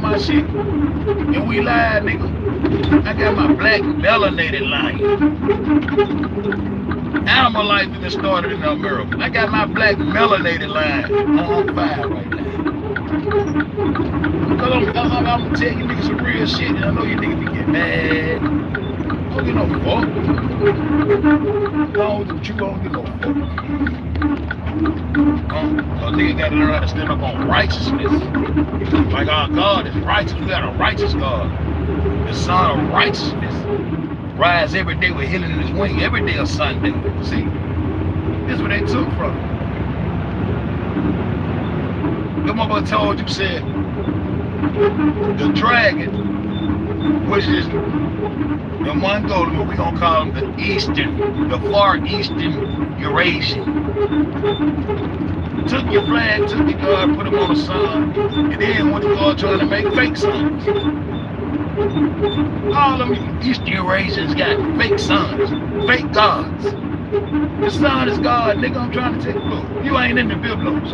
my shit. And we lied, nigga. I got my black melanated lion. Animal life even started in America. I got my black melanated lion on fire right now. Because I'm gonna tell you niggas some real shit, and I know you niggas be getting mad. I don't get no fuck. Long as the truth, I don't get no fuck. A nigga gotta learn how to stand up on righteousness. Like our God is righteous. We got a righteous God. The Son of righteousness. Rise every day with healing in his wing. Every day a Sunday. See? This is what they took from him. The mother told you, said, the dragon, which is the Mongolian, but we're going to call him the Eastern, the Far Eastern Eurasian. Took your flag, took your God, put him on the sun, and then went to God trying to make fake sons. All them Eastern Eurasians got fake sons, fake gods. The sun is God, nigga, I'm trying to take a look. You ain't in the Biblos.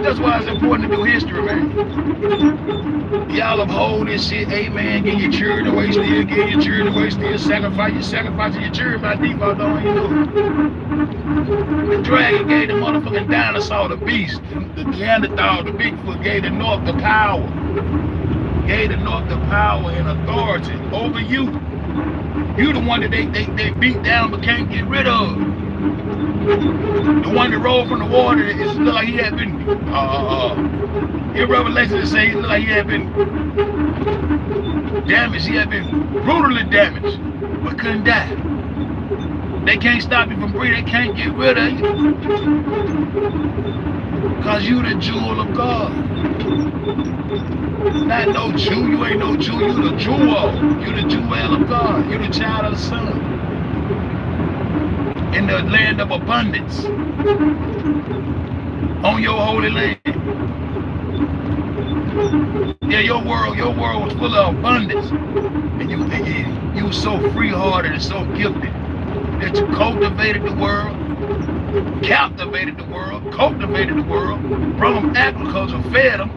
That's why it's important to do history, man. Y'all uphold this shit, amen, get your children away still, get your children away still, sacrifice your children by default, don't you know? The dragon gave the motherfucking dinosaur, the beast, the Neanderthal, the Bigfoot, gave the North the power. Gave the North the power and authority over you. You the one that they beat down but can't get rid of. The one that rolled from the water, it looked like he had been, in Revelation it says he looked like he had been damaged, he had been brutally damaged, but couldn't die. They can't stop you from breathing, they can't get rid of you. Cause you the jewel of God. Not no Jew, you ain't no Jew, you the jewel. You the jewel of God, you the child of the Son. In the land of abundance. On your holy land. Yeah, your world was full of abundance. And you were so free-hearted and so gifted that you cultivated the world, captivated the world, cultivated the world, brought them agriculture, fed them,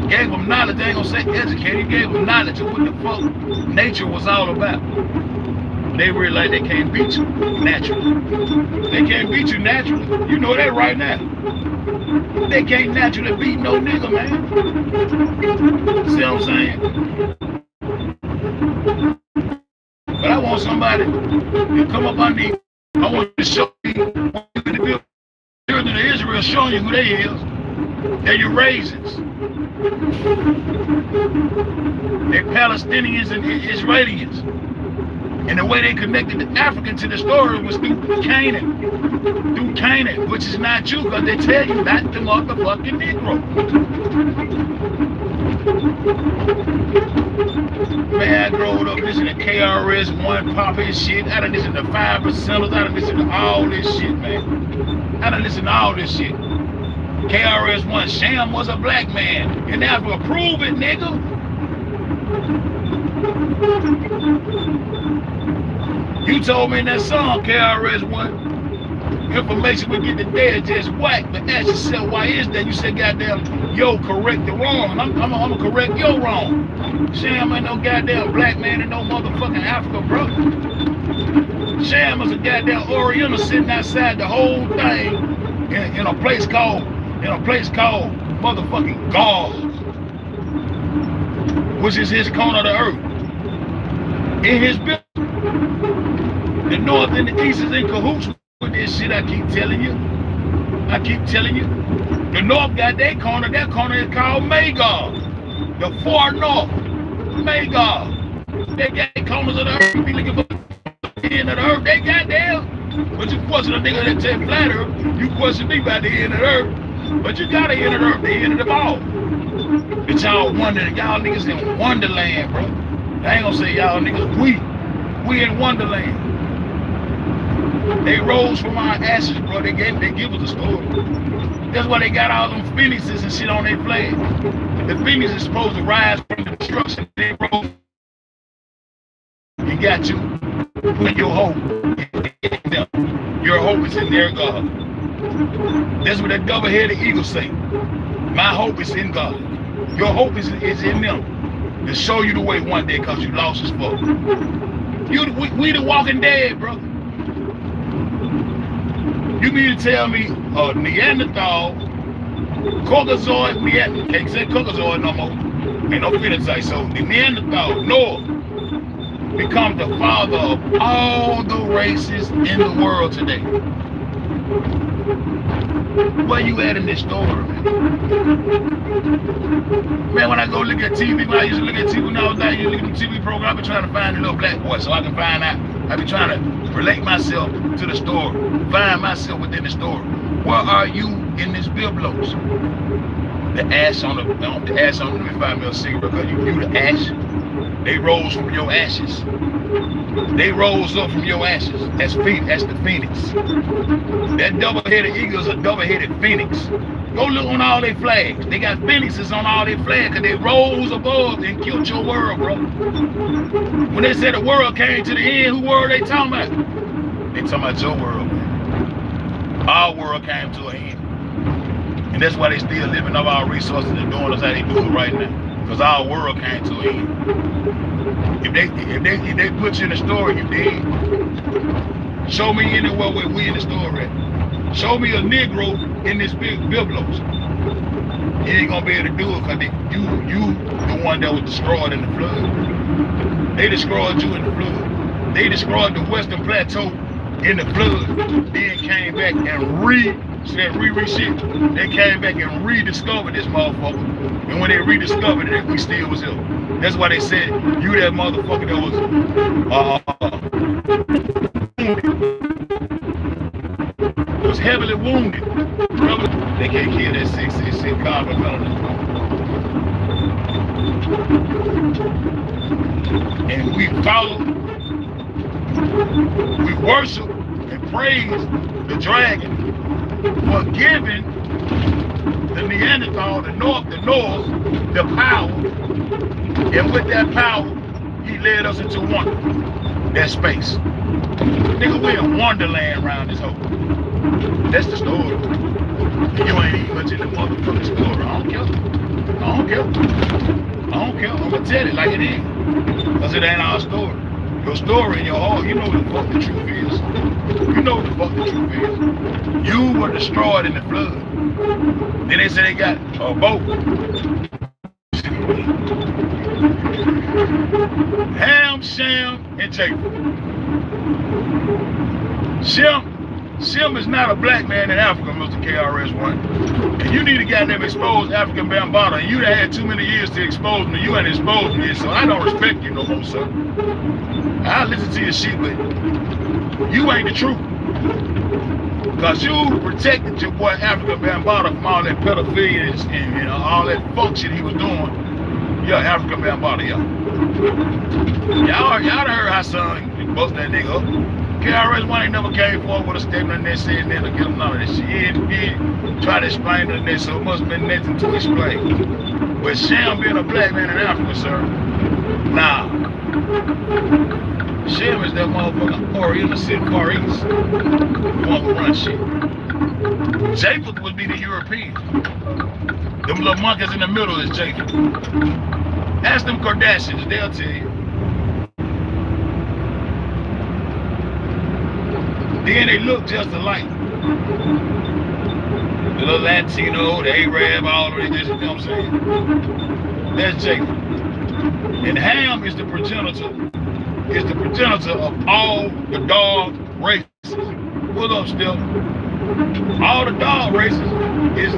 gave them knowledge. They ain't gonna say educated, gave them knowledge of what the fuck nature was all about. They realize they can't beat you naturally. They can't beat you naturally. You know that right now. They can't naturally beat no nigga, man. See what I'm saying? But I want somebody to come up on me. I want to show you the children of Israel showing you who they is. They're Eurasians. They're Palestinians and Israelis. And the way they connected the African to the story was through Canaan. Through Canaan, which is not you, because they tell you not the motherfucking Negro. Man, I grew up listening to KRS-One, pop his shit. I done listened to 5%ers. I done listened to all this shit, man. I done listened to all this shit. KRS-One, Sham was a black man. In Africa, prove it, nigga. You told me in that song, KRS-One, information we get today is just whack. But ask yourself, why is that? You said, goddamn, yo, correct the wrong. I'm gonna correct your wrong. Sham ain't no goddamn black man in no motherfucking Africa, bro. Sham is a goddamn Oriental sitting outside the whole thing in a place called motherfucking God, which is his corner of the earth. In his building. The North and the East is in cahoots with this shit. I keep telling you. The North got their corner. That corner is called Magog. The far North. Magog. They got corners of the earth. Be looking for the end of the earth. They got them. But you question a nigga that take flat earth. You question me about the end of the earth. But you got the end of the earth. The end of the ball. But y'all wondering. Y'all niggas in Wonderland, bro. I ain't gonna say y'all niggas. We in Wonderland. They rose from our ashes, bro. They give us a story. That's why they got all them phoenixes and shit on their flag. The phoenix is supposed to rise from the destruction. They rose. You got you. Put your hope in them. Your hope is in their God. That's what that double-headed eagle say. My hope is in God. Your hope is in them. To show you the way one day because you lost as fuck. We the walking dead, bro. You mean to tell me Neanderthal, Caucasoid, can't say Caucasoid no more. Ain't no phenotype. So the Neanderthal, Noah, becomes the father of all the races in the world today. Where you at in this story, man? Man, when I go look at TV, when I used to look at TV when I was out, you look at the TV program, I've been trying to find a little black boy so I can find out. I've been trying to relate myself to the story, find myself within the story. Where are you in this Biblos? The ash on let me find me a cigarette, because you the ash. They rose from your ashes. They rose up from your ashes. That's the phoenix. That double-headed eagle is a double-headed phoenix. Go look on all their flags. They got phoenixes on all their flags because they rose above and killed your world, bro. When they said the world came to the end, who world they talking about? They talking about your world, man. Our world came to an end. And that's why they still living off our resources and doing us how they do it right now. Because our world came to an end. If they put you in the story, you dead. Show me anywhere where we in the story at. Show me a Negro in this big Biblos. You ain't gonna be able to do it because you the one that was destroyed in the flood. They destroyed you in the flood. They destroyed the Western Plateau in the flood. Then came back and shit. They came back and rediscovered this motherfucker. And when they rediscovered it, we still was ill. That's why they said, you that motherfucker that was heavily wounded. Brother, they can't kill that 666 carbon melon. And we follow, we worship and praise the dragon for giving the Neanderthal, the North, the power. And with that power, he led us into wonder. That space. Nigga, we in Wonderland around this hole. That's the story. And you ain't even much in the motherfucking story. I don't care. I'm gonna tell it like it is. Because it ain't our story. Your story in your heart, you know what the fuck the truth is. You know what the fuck the truth is. You were destroyed in the flood. Then they said they got a boat. Ham, Shem, and Japheth. Shem is not a black man in Africa, Mr. KRS-One. And you need to get them exposed African Bambaataa. And you done had too many years to expose me. You ain't exposed me, so I don't respect you no more, sir. I listen to your shit, but you ain't the truth. Because you protected your boy African Bambaataa from all that pedophilia and all that fuck shit he was doing. Yeah, African Bambaataa, y'all. Y'all done heard how son bust that nigga up. KRS-One ain't never came forward with a statement and said that to get him none of this shit. He didn't try to explain to that, so it must have been nothing to explain. But Shem being a black man in Africa, sir, nah. Shem is that motherfucker Oriental Far East. The one who runs shit. Japheth would be the European. Them little monkeys in the middle is Japheth. Ask them Kardashians, they'll tell you. Then they look just alike. The little Latino, the Arab, all of it, you know what I'm saying? That's Japheth. And Ham is the progenitor of all the dog races. Pull up still. All the dog races is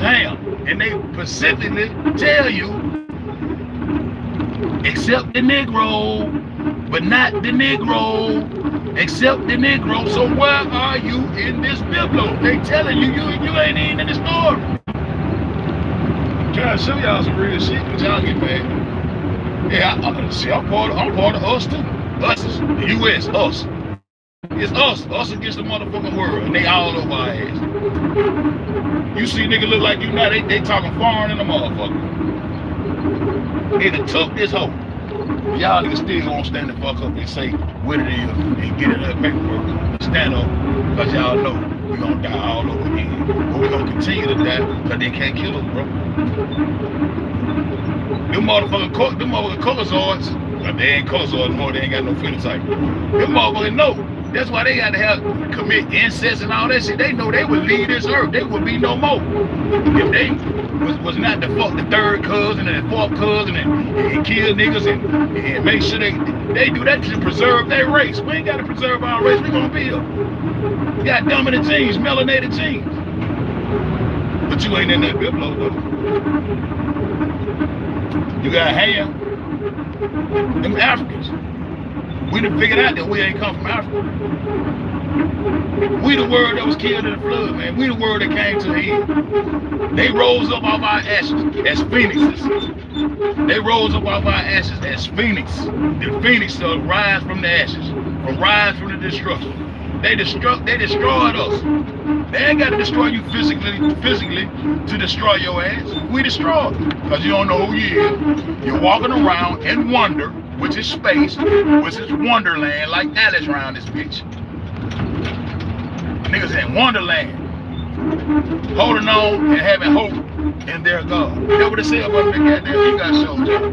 Ham. And they specifically tell you, except the Negro, but not the Negro, except the Negro. So where are you in this Biblos? They telling you ain't even in the story. I'm trying to show y'all some real shit, but y'all get mad. Yeah, I'm part of us too. Us, the U.S., us. It's us against the motherfucking world, and they all over our ass. You see nigga look like you now, they talking foreign in the motherfucker. They done took this hoe. Y'all niggas still gonna stand the fuck up and say what it is and get it up paperwork and stand up because y'all know we're gonna die all over again. But we're gonna continue to die because they can't kill us, bro. Them motherfucking colorzoids, they ain't colorzoids more, they ain't got no phenotype. Them motherfuckers know. That's why they got to commit incest and all that shit. They know they would leave this earth. They would be no more. If they was not to fuck the third cousin and the fourth cousin and kill niggas and make sure they do that to preserve their race. We ain't got to preserve our race. We gonna be here. You got dominant genes, melanated genes. But you ain't in that Biblos though. You got Ham, them Africans. We done figured out that we ain't come from Africa. We the world that was killed in the flood, man. We the world that came to the end. They rose up off our ashes as phoenixes. They rose up off our ashes as phoenix. The phoenix shall rise from the ashes, rise from the destruction. They destroyed us. They ain't got to destroy you physically to destroy your ass. We destroyed because you don't know who you is. You're walking around in wonder, which is space, which is wonderland, like Alice around this bitch. Niggas in wonderland, holding on and having hope in their God. That's what they say about the goddamn you got shows up.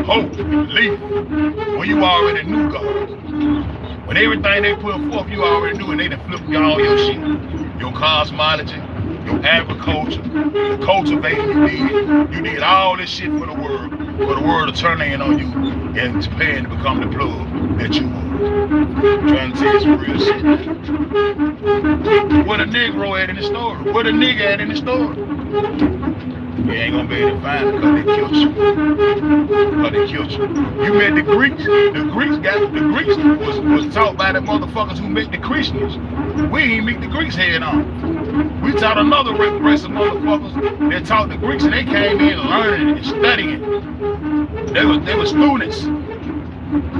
Hope, belief, when you already knew God. When everything they put forth, you already knew, and they done flipped all your shit. Your cosmology, your agriculture, the cultivating you did all this shit for the world to turn in on you and Japan to become the plug that you were. Trying to tell you some real shit. What a Negro at in the story? What a nigga at in the story? You ain't gonna be able to find it because they killed you. You met the Greeks. The Greeks was taught by the motherfuckers who met the Christians. We ain't meet the Greeks head on. We taught another race of motherfuckers that taught the Greeks, and they came in learning and studying. They were students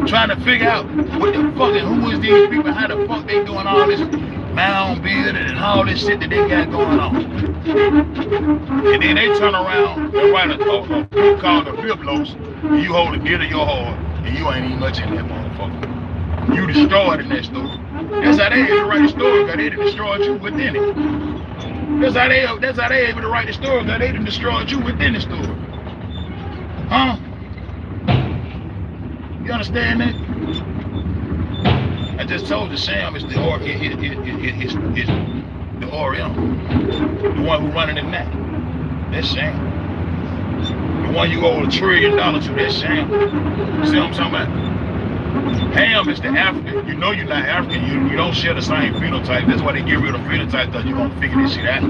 trying to figure out what the fuck and who is these people, how the fuck they doing all this mound building and all this shit that they got going on. And then they turn around and write a book called the Biblos, and you hold it dear to your heart, and you ain't even much in that motherfucker. You destroyed in that story. That's how they able to write the story, because they done destroyed you within it. That's how they able to write the story, because they done destroyed you within the story. Huh? You understand that? I just told you, Sam is the Oriental. The one who running it now. That's Sam. The one you owe $1 trillion to, that's Sam. See what I'm talking about? Ham is the African. You know you're not African. You don't share the same phenotype. That's why they get rid of phenotype, because you're gonna figure this shit out.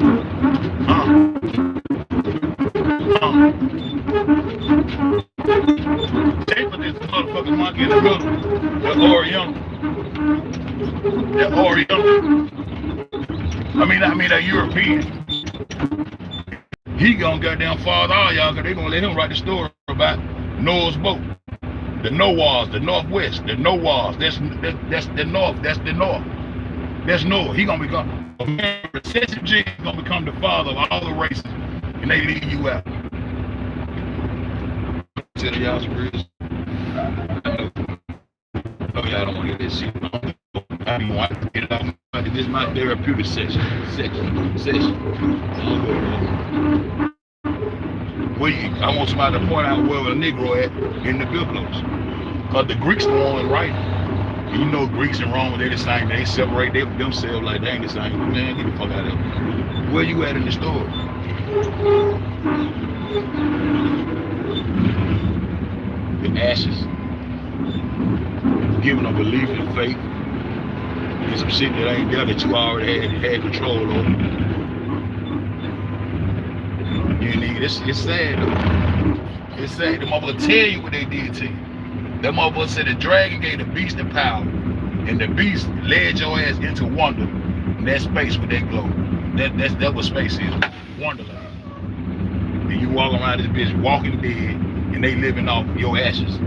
They put this motherfucking monkey in the middle. The Oriental. I mean a European. He gonna goddamn father all y'all, because they gonna let him write the story about Noah's boat. The Noahs, the Northwest, the Noahs, that's the North, that's the North. That's Noah. He gonna become recessive gene, gonna become the father of all the races, and they leave you out. Tell y'all some real. Oh, y'all don't want to hear this shit. I don't want to get it off. This is my therapeutic session. I want somebody to point out where a Negro at in the Biblos. Because the Greeks the one right. And you know Greeks and Rome, they the same. They separate themselves like they ain't the same. Man, get the fuck out of here. Where you at in the story? The ashes. Giving a belief and faith in some shit that ain't there that you already had control over. You nigga, it's sad though. It's sad. The motherfucker tell you what they did to you. That motherfucker said the dragon gave the beast the power, and the beast led your ass into wonder in that space with that glow. That's what space is. Wonderland. And you walk around this bitch walking dead, and they living off your ashes.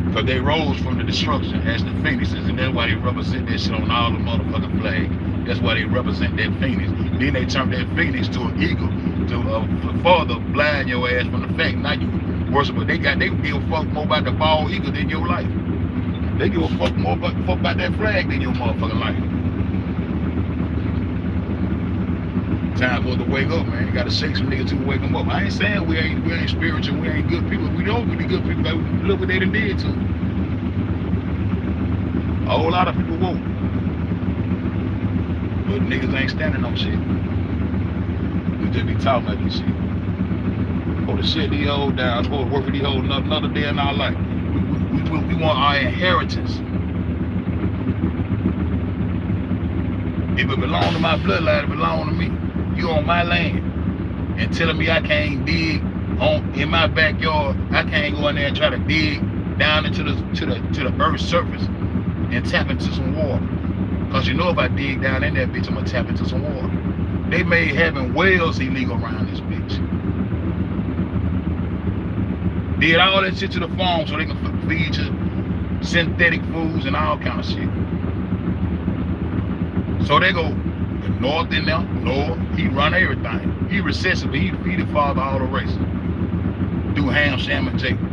Because they rose from the destruction as the phoenixes, and that's why they represent that shit on all the motherfucking flags. That's why they represent that phoenix. Then they turn that phoenix to an eagle to further blind your ass from the fact. Now you worship, but they give a fuck more about the bald eagle than your life. They give a fuck more fuck about that flag than your motherfucking life. Time for us to wake up, man. You gotta shake some niggas to wake them up. I ain't saying we ain't spiritual, we ain't good people. We don't be good people. Look what they done did to. A whole lot of people won't. But niggas ain't standing on shit. We just be talking about this shit. Go to shit these hoes down. Supposed to work for these hoes another day in our life. We want our inheritance. If it belong to my bloodline, it belong to me. You on my land. And telling me I can't dig in my backyard, I can't go in there and try to dig down into the earth's surface and tap into some water. Cause you know if I dig down in that bitch, I'm gonna tap into some water. They made having wells illegal around this bitch. Did all that shit to the farm so they can feed you synthetic foods and all kind of shit. So they go the north in there, north, he run everything. He recessive, he the father of all the races. Do Ham, Shem, and Jacob.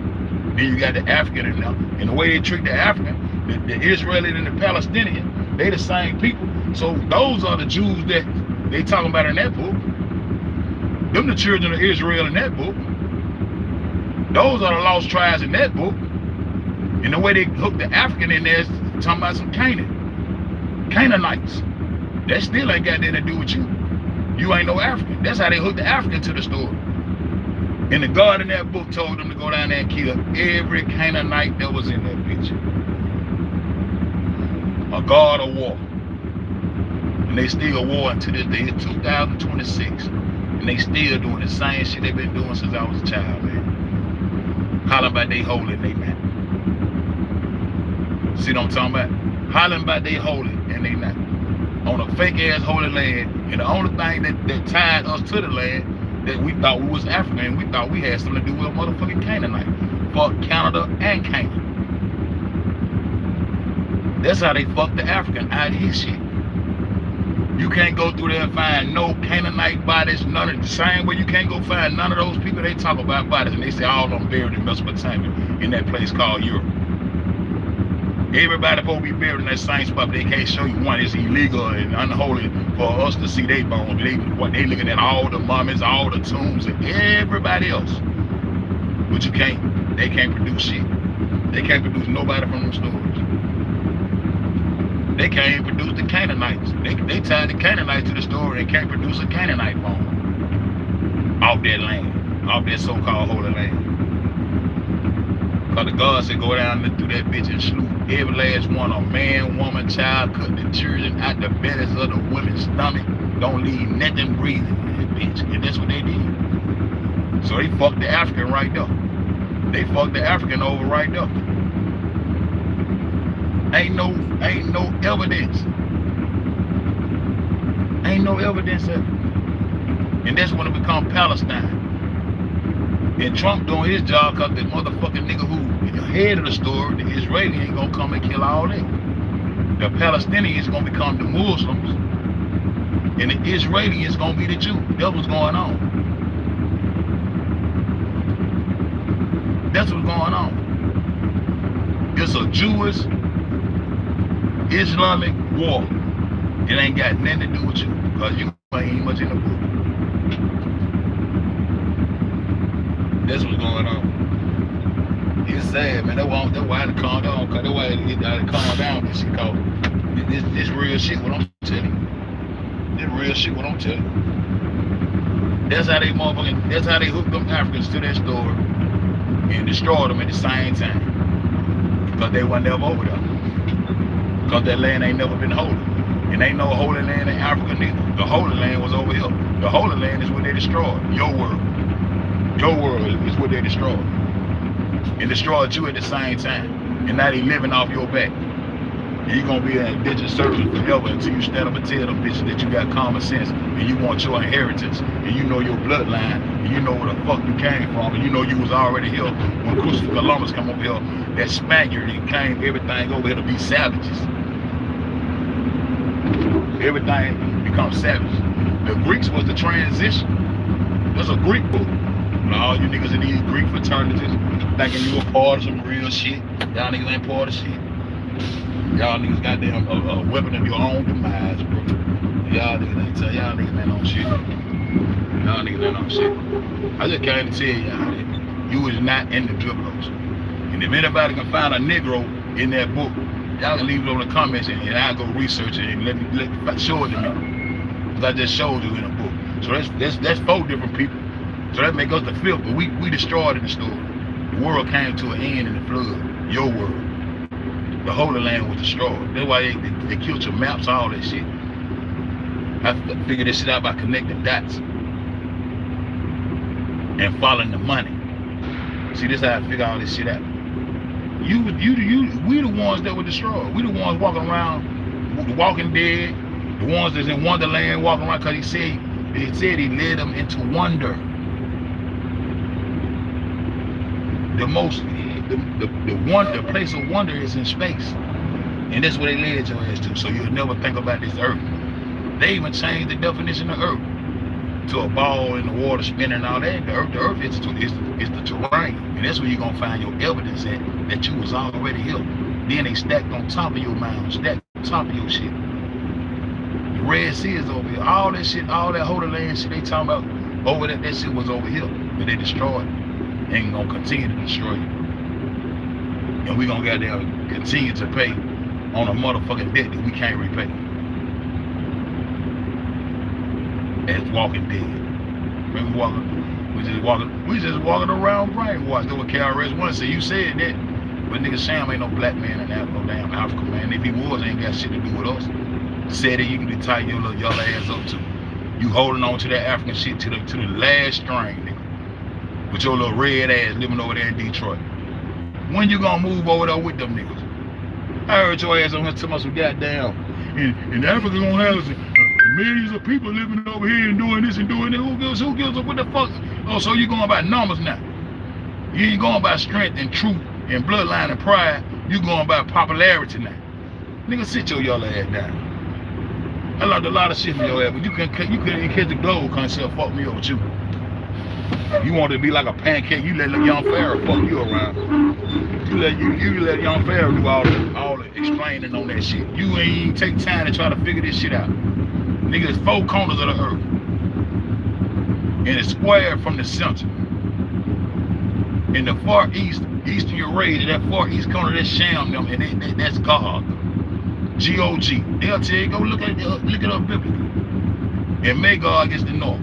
Then you got the African in there. And the way they treat the African, the Israeli and the Palestinian, they the same people. So those are the Jews that they talking about in that book. Them the children of Israel in that book. Those are the lost tribes in that book. And the way they hook the African in there is talking about some Canaanites. That still ain't got nothing to do with you. You ain't no African. That's how they hooked the African to the story. And the God in that book told them to go down there and kill every Canaanite that was in that bitch. A God of war. And they still war until this day. It's 2026. And they still doing the same shit they've been doing since I was a child, man. Hollering about they holy and they not. See what I'm talking about? Hollering about they holy and they not. On a fake ass holy land. And the only thing that tied us to the land, that we thought we was African, we thought we had something to do with a motherfucking Canaanite. Fuck Canada and Canaan. That's how they fucked the African out of his shit. You can't go through there and find no Canaanite bodies, none of the same way you can't go find none of those people they talk about bodies, and they say all of them buried in Mesopotamia in that place called Europe. Everybody supposed to be buried in that same spot, but they can't show you one. It's illegal and unholy for us to see their bones. They looking at all the mummies, all the tombs, and everybody else. But you can't. They can't produce shit. They can't produce nobody from them stories. They can't even produce the Canaanites. They tied the Canaanites to the story. They can't produce a Canaanite bone off that land, off that so-called holy land. Cause the God said go down through that bitch and slew every last one, a man, woman, child, cut the children out the bellies of the women's stomach. Don't leave nothing breathing in that bitch. And that's what they did. So they fucked the African right there. They fucked the African over right there. Ain't no evidence. Ain't no evidence of it. And that's when it become Palestine. And Trump doing his job because the motherfucking nigga who is the head of the story, the Israeli, ain't gonna come and kill all that. The Palestinians gonna become the Muslims, and the Israeli is gonna be the Jew. That's what's going on. That's what's going on. It's a Jewish Islamic war. It ain't got nothing to do with you, because you ain't much in the book. That's what's going on. It's sad, man. That's why I had to calm down. Cause that's why I had to calm down this shit. Cause this real shit. What I'm telling you. This real shit. What I'm telling you. That's how they motherfucking. That's how they hooked them Africans to that story and destroyed them at the same time. Cause they were never over there. Cause that land ain't never been holy. And ain't no holy land in Africa neither. The holy land was over here. The holy land is what they destroyed. Your world. Your world is what they destroyed. And destroyed you at the same time. And now they living off your back. And you're gonna be an indigent servant forever until you stand up and tell them bitches that you got common sense and you want your inheritance and you know your bloodline and you know where the fuck you came from and you know you was already here when Christopher Columbus come over here, that Spaniard and came everything over here to be savages. Everything becomes savage. The Greeks was the transition. There's a Greek book. All you niggas in these Greek fraternities thinking you a part of some real shit. Y'all niggas ain't part of shit. Y'all niggas goddamn a weapon of your own demise, bro. Y'all niggas ain't tell y'all niggas ain't on shit. Y'all niggas ain't on shit. I just came to tell y'all that you is not in the Biblos. And if anybody can find a Negro in that book, y'all can leave it on the comments and I'll go research it and let show it to me. Because I just showed you in a book. So that's 4 different people. So that makes us the 5th, but we destroyed in the story. The world came to an end in the flood. Your world. The Holy Land was destroyed. That's why they killed your maps, all that shit. I figured this shit out by connecting dots and following the money. See, this is how I figure all this shit out. We the ones that were destroyed. We the ones walking around, the walking dead, the ones that's in Wonderland walking around, because he said he led them into wonder. The place of wonder is in space. And that's where they led your ass to. So you'll never think about this earth. They even changed the definition of earth to a ball in the water spinning and all that. The earth is the terrain. And that's where you're gonna find your evidence at that you was already here. Then they stacked on top of your mound, stacked on top of your shit. The Red Sea is over here. All that shit, all that Holy Land shit they talking about over there, that shit was over here. But they destroyed it. And gonna continue to destroy you. And we gonna goddamn continue to pay on a motherfucking debt that we can't repay. As walking dead. Remember we just walking around brainwashed. That's what KRS-One said. You said that. But nigga Sam ain't no black man in no damn Africa, man. If he was, ain't got shit to do with us. Said that you can be tight your ass up to. You holding on to that African shit to the last string, nigga. With your little red ass living over there in Detroit. When you gonna move over there with them niggas? I heard your ass on here talking about some goddamn in Africa gonna have millions of people living over here and doing this and doing that. Who gives up what the fuck? Oh, so you going by numbers now. You ain't going by strength and truth and bloodline and pride. You going by popularity now. Nigga, sit your yellow ass down. I learned a lot of shit from your ass, but you couldn't catch the globe concept fuck me up with you. You want to be like a pancake, you let young Pharaoh fuck you around. You let young Pharaoh do all the explaining on that shit. You ain't take time to try to figure this shit out. Nigga, it's 4 corners of the earth. And it's squared from the center. In the far east, eastern Eurasia, that far east corner, that's Sham them, and that's God. G-O-G. They'll tell you, go look it up biblically. And Magog is the north.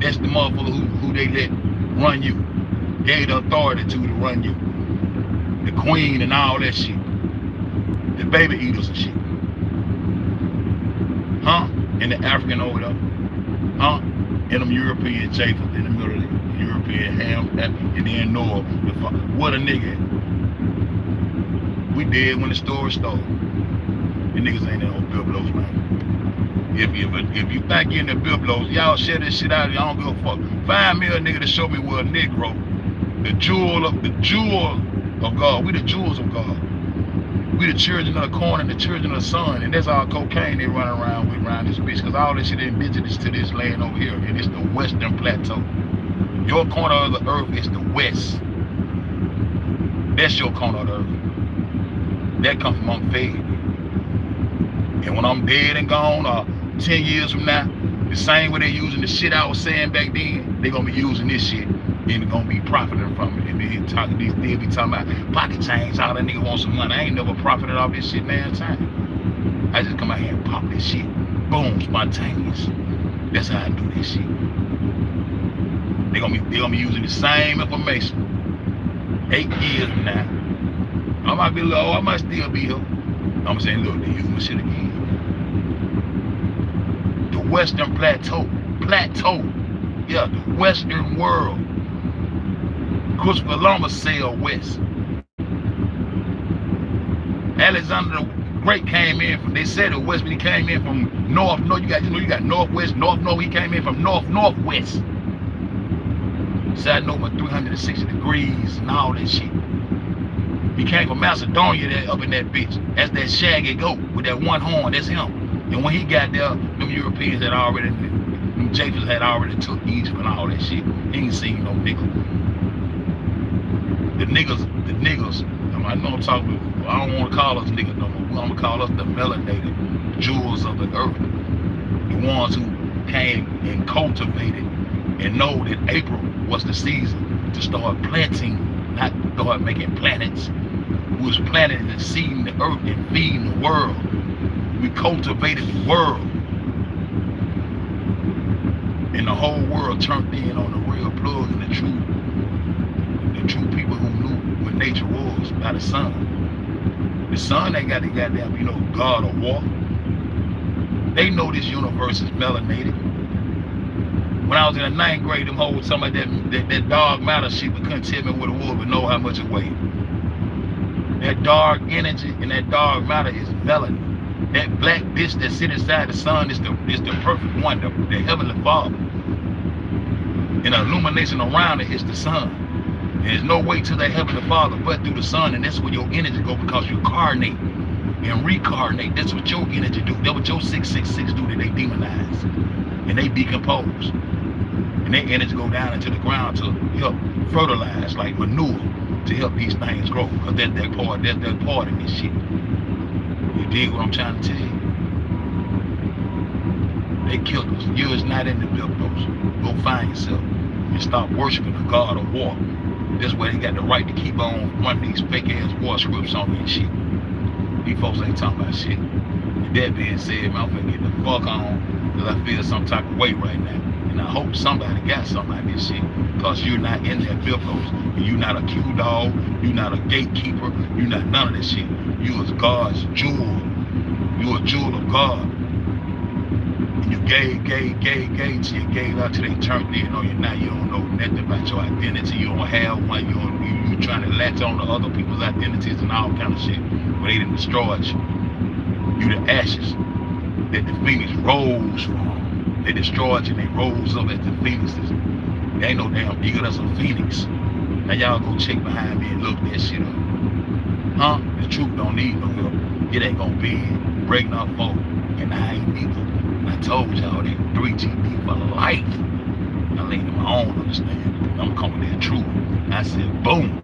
That's the motherfucker who they let run you. Gave the authority to run you. The queen and all that shit. The baby eaters and shit. Huh? And the African over there. Huh? And them European Japheth in the middle of the European Ham. And then Noah. What a nigga. We dead when the story started. The niggas ain't in no Biblos, man. If you think you're in the Biblos, y'all share this shit out. Y'all don't give a fuck. Find me a nigga to show me where a Negro, the jewel of God. We the jewels of God. We the children of the corn and the children of the sun, and that's all cocaine they run around with around this bitch. Cause all this shit indigenous to this land over here, and it's the Western Plateau. Your corner of the earth is the West. That's your corner of the earth. That comes from UNC FED. And when I'm dead and gone, 10 years from now, the same way they using the shit I was saying back then, they gonna be using this shit and they're gonna be profiting from it. And they'll be talking about pocket change, all that nigga want some money. I ain't never profited off this shit, man, time. I just come out here and pop this shit. Boom, spontaneous. That's how I do this shit. They gonna be using the same information. 8 years from now. I might be low, I might still be here. I'm saying, look, they use my shit again. The Western Plateau. Yeah, the Western world. Christopher Columbus sailed west. Alexander the Great came in from, they said the west, but he came in from north. You got northwest, north. He came in from northwest. Side over 360 degrees and all that shit. He came from Macedonia up in that bitch. That's that shaggy goat with that one horn. That's him. And when he got there, them Europeans had already, them Japheth had already took Egypt and all that shit. He ain't seen no nigga. niggas. I know I'm talking about, I don't want to call us niggas no more. I'm going to call us the melanated jewels of the earth. The ones who came and cultivated and know that April was the season to start planting, not start making planets. We was planting and seeding the earth and feeding the world. We cultivated the world. And the whole world turned in on the real plug and the true people who knew what nature was by the sun. The sun ain't got the goddamn, God of war. They know this universe is melanated. When I was in the 9th grade, them hoes talking about that dark matter shit, but couldn't tell me what it was, but know how much it weighed. That dark energy and that dark matter is melanin. That black disc that sits inside the sun is the perfect one, the heavenly Father. And the illumination around it is the sun. There's no way to that heavenly Father but through the sun, and that's where your energy go, because you carnate and reincarnate. That's what your energy do. That's what your 666 do, that they demonize and they decompose. And their energy go down into the ground to help fertilize, like manure, to help these things grow. Because that's their part in this shit. You dig what I'm trying to tell you? They killed us. You is not in the Biblos. Go find yourself and stop worshiping the God of war. That's where they got the right to keep on running these fake ass war scripts on me and shit. These folks ain't talking about shit. With that being said, man, I'm finna get the fuck on, because I feel some type of way right now. And I hope somebody got something like this shit, because you're not in that Biblos. And you're not a Q dog, you're not a gatekeeper, you're not none of this shit. You is God's jewel. You're a jewel of God. And you gave till you gave out till they turned in on you. Now you don't know nothing about your identity. You don't have one. You trying to latch on to other people's identities and all kind of shit. But they done destroyed you. You the ashes that the phoenix rose from. They destroyed you and they rose up as the phoenixes. There ain't no damn eagle that's a phoenix. Now y'all go check behind me and look that shit up. Huh? The truth don't need no help. It ain't gonna be breaking up folk. And I ain't either. And I told y'all that 3GD for life. I lean to my own understanding. I'm coming there true. I said, boom.